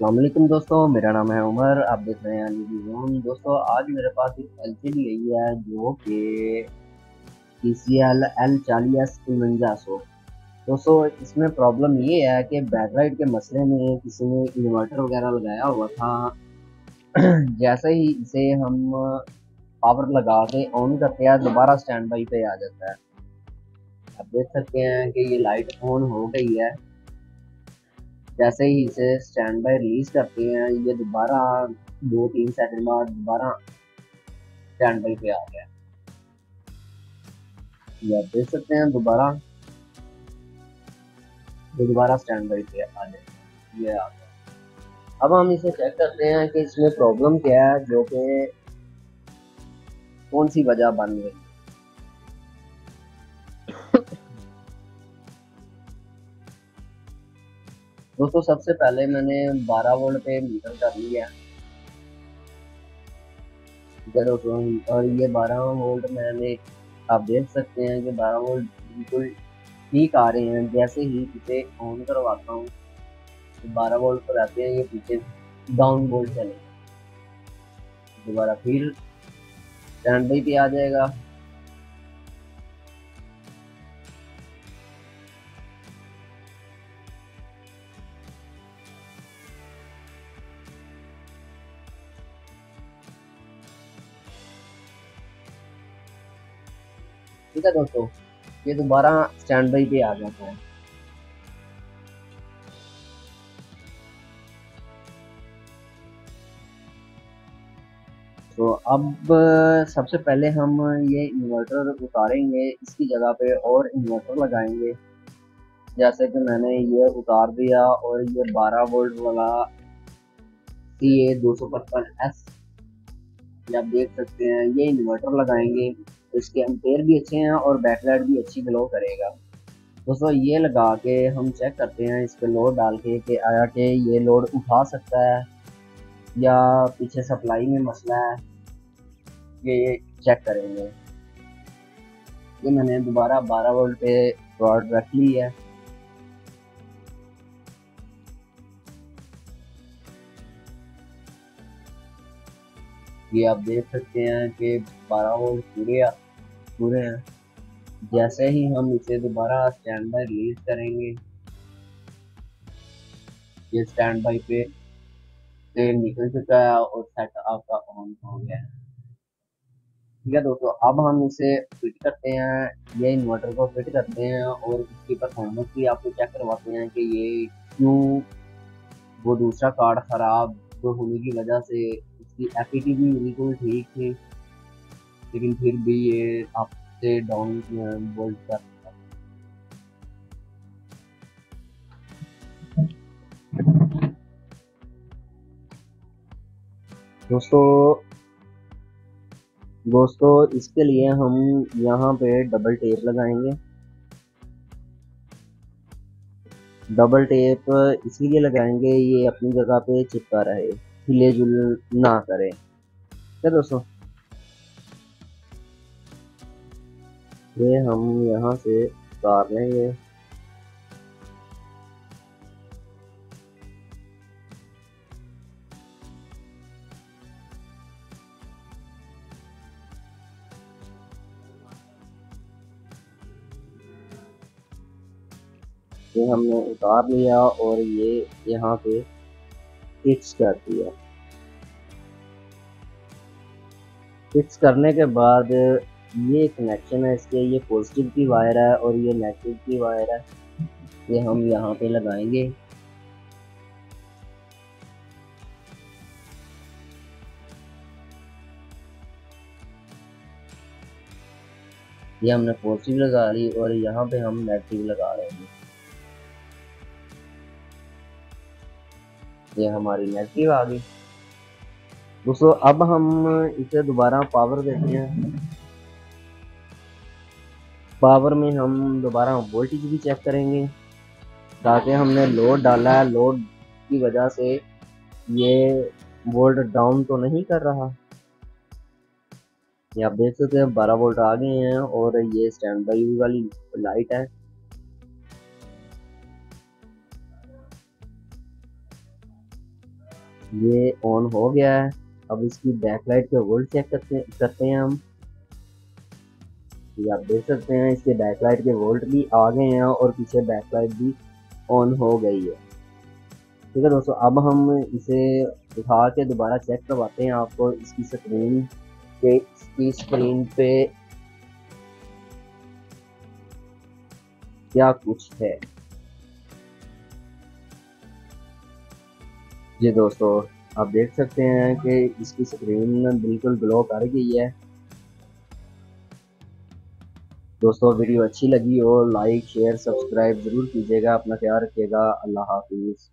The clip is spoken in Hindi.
वालेकुम दोस्तों, मेरा नाम है उमर। आप देख रहे हैं अली जोन। दोस्तों, आज मेरे पास एक एलसीडी आई है जो कि TCL L40S 5100। दोस्तों, इसमें प्रॉब्लम ये है कि बैकलाइट के मसले में किसी ने इन्वर्टर वगैरह लगाया हुआ था। जैसे ही इसे हम पावर लगा के ऑन करते हैं, दोबारा स्टैंड बाई पे आ जाता है। आप देख सकते हैं कि ये लाइट ऑन हो गई है। जैसे ही इसे स्टैंड बाय रिलीज करते हैं, ये दोबारा 2-3 सेकंड बाद दोबारा स्टैंड बाय पे आ गया। ये आप देख सकते हैं, दोबारा स्टैंड बाय पे आ जाए। ये आ गया। अब हम इसे चेक करते हैं कि इसमें प्रॉब्लम क्या है, जो कि कौन सी वजह बन गई। दोस्तों, सबसे पहले मैंने 12 वोल्ट पे मीटर कर लिया। और ये 12 वोल्ट मैंने, आप देख सकते हैं कि 12 वोल्ट बिल्कुल ठीक आ रहे हैं। जैसे ही इसे ऑन करवाता हूँ, 12 वोल्ट पर आते हैं, ये पीछे डाउन वोल्ट चले, दोबारा फिर स्टैंड बाई पे आ जाएगा। ठीक है दोस्तों, ये दोबारा स्टैंड बाई पे आ जाता है। तो अब सबसे पहले हम ये इन्वर्टर उतारेंगे, इसकी जगह पे और इन्वर्टर लगाएंगे। जैसे कि मैंने ये उतार दिया और ये 12 वोल्ट वाला CA 255S, ये आप देख सकते हैं, ये इन्वर्टर लगाएंगे। इसके एम्पेयर भी अच्छे हैं और बैकलाइट भी अच्छी ग्लो करेगा। दोस्तों, ये लगा के हम चेक करते हैं इस पे लोड डाल के कि आया कि ये लोड उठा सकता है या पीछे सप्लाई में मसला है। ये चेक करेंगे। ये मैंने दोबारा 12 वोल्ट पे रॉड रख ली है। ये आप देख सकते हैं कि 12 वोल्ट पूरे हैं। जैसे ही हम इसे दोबारा स्टैंड बाई रिलीज करेंगे, ये स्टैंड बाई पे से निकल चुका है और सेट आपका ऑन हो गया है। ठीक है दोस्तों, अब हम इसे फिट करते हैं, ये इन्वर्टर को फिट करते हैं और इसकी परफॉर्मेंस भी आपको चेक करवाते हैं कि ये क्यों, वो दूसरा कार्ड खराब होने की वजह से इसकी एफईटी भी बिल्कुल ठीक थी, लेकिन फिर भी ये आपसे डाउन वोल्ट कर। दोस्तों दोस्तों इसके लिए हम यहाँ पे डबल टेप लगाएंगे। डबल टेप इसलिए लगाएंगे, ये अपनी जगह पे चिपका रहे, हिले जुल ना करे। ठीक है दोस्तों, ये हम यहाँ से उतार लेंगे। ये हमने उतार लिया और ये यहाँ पे फिक्स कर दिया। फिक्स करने के बाद ये कनेक्शन है इसके, ये पॉजिटिव की वायर है और ये नेगेटिव की वायर है। ये हम यहाँ पे लगाएंगे। ये हमने पॉजिटिव लगा ली और यहाँ पे हम नेगेटिव लगा रहे हैं। ये हमारी नेगेटिव आ गई। दोस्तों, अब हम इसे दोबारा पावर देते हैं। पावर में हम दोबारा वोल्टेज भी चेक करेंगे, ताकि हमने लोड डाला है, लोड की वजह से ये वोल्ट डाउन तो नहीं कर रहा। ये आप देख सकते हैं 12 वोल्ट आ गए हैं और ये स्टैंड बाई वाली लाइट है। ये ऑन हो गया है। अब इसकी बैकलाइट के वोल्ट चेक करते हैं हम। ये आप देख सकते हैं इसके बैकलाइट के वोल्ट भी आ गए हैं और पीछे बैकलाइट भी ऑन हो गई है। ठीक है दोस्तों, अब हम इसे उठा के दोबारा चेक करवाते हैं आपको इसकी स्क्रीन पे। इसकी स्क्रीन पे क्या कुछ है। जी दोस्तों, आप देख सकते हैं कि इसकी स्क्रीन बिल्कुल ग्लो कर गई है। दोस्तों, वीडियो अच्छी लगी हो लाइक शेयर सब्सक्राइब जरूर कीजिएगा। अपना ख्याल रखिएगा। अल्लाह हाफिज।